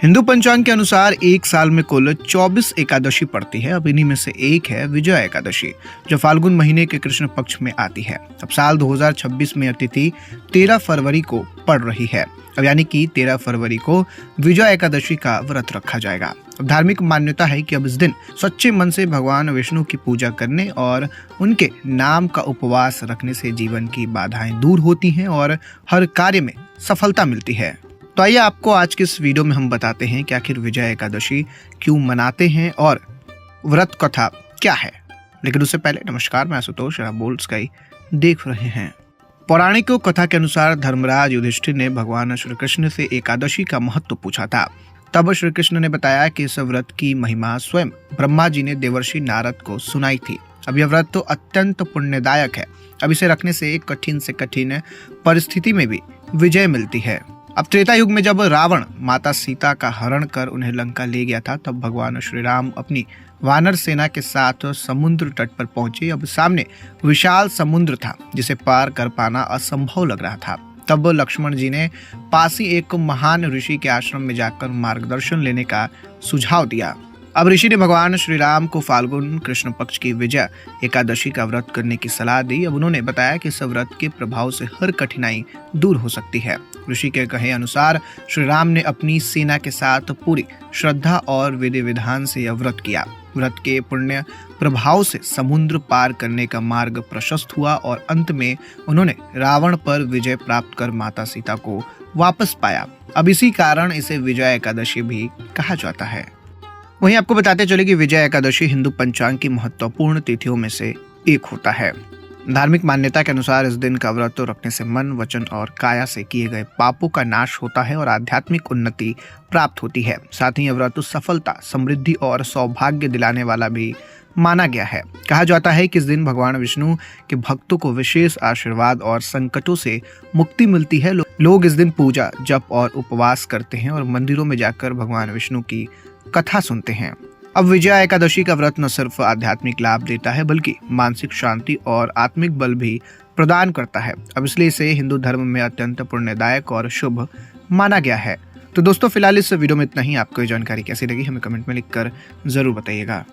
हिंदू पंचांग के अनुसार एक साल में कुल 24 एकादशी पड़ती है। अब इन्हीं में से एक है विजया एकादशी, जो फाल्गुन महीने के कृष्ण पक्ष में आती है। अब साल 2026 में यह तिथि 13 फरवरी को पड़ रही है। अब यानी कि 13 फरवरी को विजया एकादशी का व्रत रखा जाएगा। अब धार्मिक मान्यता है कि अब इस दिन सच्चे मन से भगवान विष्णु की पूजा करने और उनके नाम का उपवास रखने से जीवन की बाधाएं दूर होती हैं और हर कार्य में सफलता मिलती है। तो आइए आपको आज के इस वीडियो में हम बताते हैं कि आखिर विजया एकादशी क्यों मनाते हैं और व्रत कथा क्या है। लेकिन उससे पहले नमस्कार, मैं आशुतोष, आप बोल्ड स्काई देख रहे हैं। पौराणिक कथा के अनुसार धर्मराज युधिष्ठिर ने भगवान श्री कृष्ण से एकादशी का महत्व पूछा था। तब श्री कृष्ण ने बताया कि इस व्रत की महिमा स्वयं ब्रह्मा जी ने देवर्षि नारद को सुनाई थी। अब यह व्रत तो अत्यंत पुण्यदायक है। अब इसे रखने से कठिन से कठिन परिस्थिति में भी विजय मिलती है। अब त्रेता युग में जब रावण माता सीता का हरण कर उन्हें लंका ले गया था, तब भगवान श्री राम अपनी वानर सेना के साथ समुद्र तट पर पहुंचे। अब सामने विशाल समुद्र था जिसे पार कर पाना असंभव लग रहा था। तब लक्ष्मण जी ने पास ही एक महान ऋषि के आश्रम में जाकर मार्गदर्शन लेने का सुझाव दिया। अब ऋषि ने भगवान श्री राम को फाल्गुन कृष्ण पक्ष की विजया एकादशी का व्रत करने की सलाह दी। अब उन्होंने बताया कि इस व्रत के प्रभाव से हर कठिनाई दूर हो सकती है। ऋषि के कहे अनुसार श्री राम ने अपनी सेना के साथ पूरी श्रद्धा और विधि विधान से यह व्रत किया। व्रत के पुण्य प्रभाव से समुद्र पार करने का मार्ग प्रशस्त हुआ और अंत में उन्होंने रावण पर विजय प्राप्त कर माता सीता को वापस पाया। अब इसी कारण इसे विजया एकादशी भी कहा जाता है। वहीं आपको बताते चले कि विजया एकादशी हिंदू पंचांग की महत्वपूर्ण तिथियों में से एक होता है। धार्मिक मान्यता के अनुसार इस दिन का व्रत रखने से मन, वचन और काया से किए गए पापों का नाश होता है और आध्यात्मिक उन्नति प्राप्त होती है। साथ ही यह व्रत सफलता, समृद्धि और सौभाग्य दिलाने वाला भी माना गया है। कहा जाता है कि इस दिन भगवान विष्णु के भक्तों को विशेष आशीर्वाद और संकटों से मुक्ति मिलती है। लोग इस दिन पूजा, जप और उपवास करते हैं और मंदिरों में जाकर भगवान विष्णु की कथा सुनते हैं। अब विजया एकादशी का व्रत न सिर्फ आध्यात्मिक लाभ देता है बल्कि मानसिक शांति और आत्मिक बल भी प्रदान करता है। अब इसलिए इसे हिंदू धर्म में अत्यंत पुण्यदायक और शुभ माना गया है। तो दोस्तों, फिलहाल इस वीडियो में इतना ही। आपको ये जानकारी कैसी लगी हमें कमेंट में लिखकर जरूर बताइएगा।